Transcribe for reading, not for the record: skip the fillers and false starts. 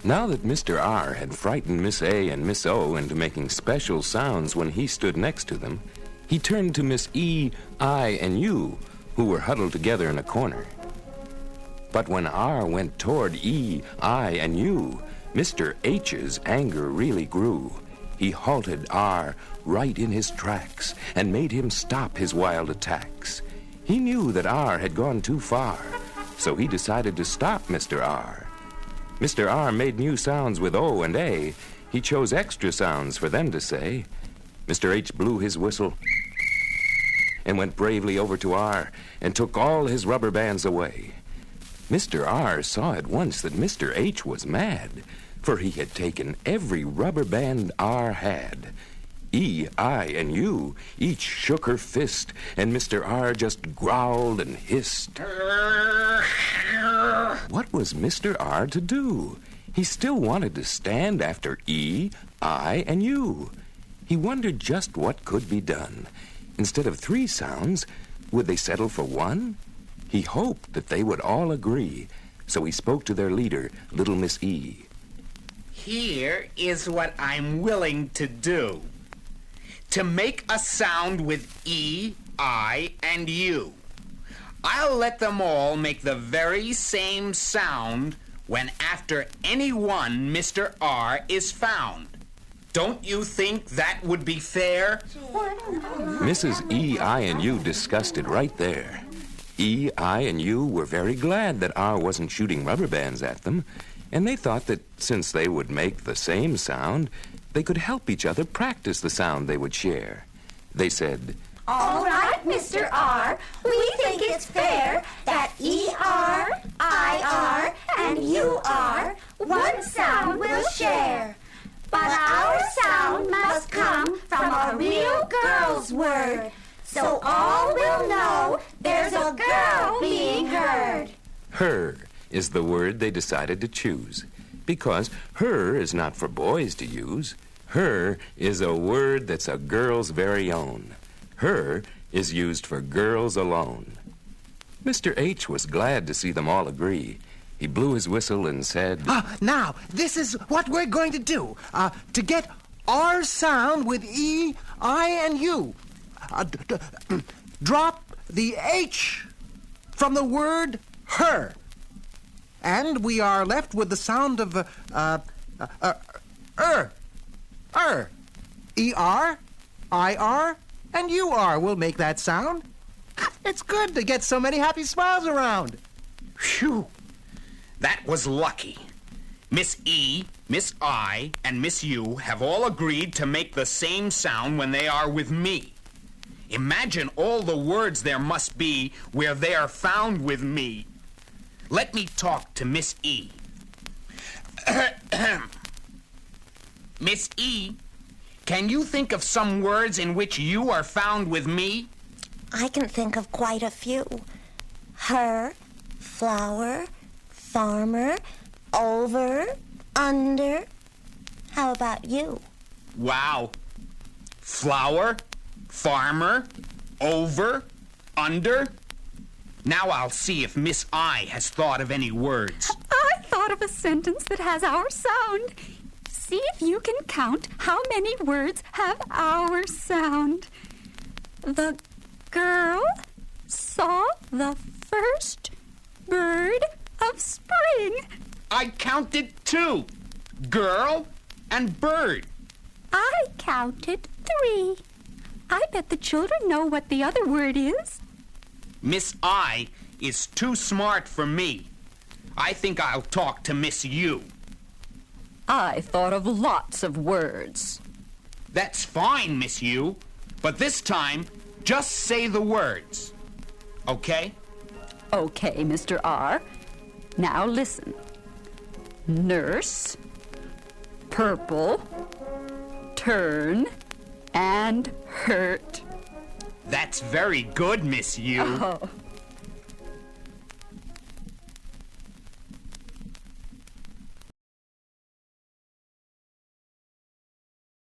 Now that Mr. R had frightened Miss A and Miss O into making special sounds when he stood next to them, he turned to Miss E, I, and U, who were huddled together in a corner. But when R went toward E, I, and U, Mr. H's anger really grew. He halted R right in his tracks and made him stop his wild attacks. He knew that R had gone too far, so he decided to stop Mr. R. Mr. R made new sounds with O and A. He chose extra sounds for them to say. Mr. H blew his whistle and went bravely over to R and took all his rubber bands away. Mr. R saw at once that Mr. H was mad, for he had taken every rubber band R had. E, I, and U each shook her fist, and Mr. R just growled and hissed. What was Mr. R to do? He still wanted to stand after E, I, and U. He wondered just what could be done. Instead of 3 sounds, would they settle for 1? He hoped that they would all agree, so he spoke to their leader, Little Miss E. Here is what I'm willing to do. To make a sound with E, I, and U. I'll let them all make the very same sound when after any one Mr. R is found. Don't you think that would be fair? Mrs. E, I, and U discussed it right there. E, I, and U were very glad that R wasn't shooting rubber bands at them, and they thought that since they would make the same sound, they could help each other practice the sound they would share. They said, "All right, Mr. R, we think it's fair that E-R, I-R, and U-R one sound will share. But our sound must come from a real girl's word, so all will know there's a girl being heard." Her is the word they decided to choose, because her is not for boys to use. Her is a word that's a girl's very own. Her is used for girls alone. Mr. H was glad to see them all agree. He blew his whistle and said, Now, this is what we're going to do. To get our sound with E, I, and U. Drop the H from the word her. And we are left with the sound of E-R, I-R, and U-R will make that sound. It's good to get so many happy smiles around. Phew! That was lucky. Miss E, Miss I, and Miss U have all agreed to make the same sound when they are with me. Imagine all the words there must be where they are found with me. Let me talk to Miss E. Miss E, can you think of some words in which you are found with me? I can think of quite a few. Her, flower, farmer, over, under. How about you? Wow. Flower, farmer, over, under. Now I'll see if Miss I has thought of any words. I thought of a sentence that has our sound. See if you can count how many words have our sound. The girl saw the first bird of spring. I counted 2. Girl and bird. I counted 3. I bet the children know what the other word is. Miss I is too smart for me. I think I'll talk to Miss U. I thought of lots of words. That's fine, Miss U. But this time, just say the words. Okay? Okay, Mr. R. Now listen. Nurse, purple, turn, and hurt. That's very good, Miss U. Oh,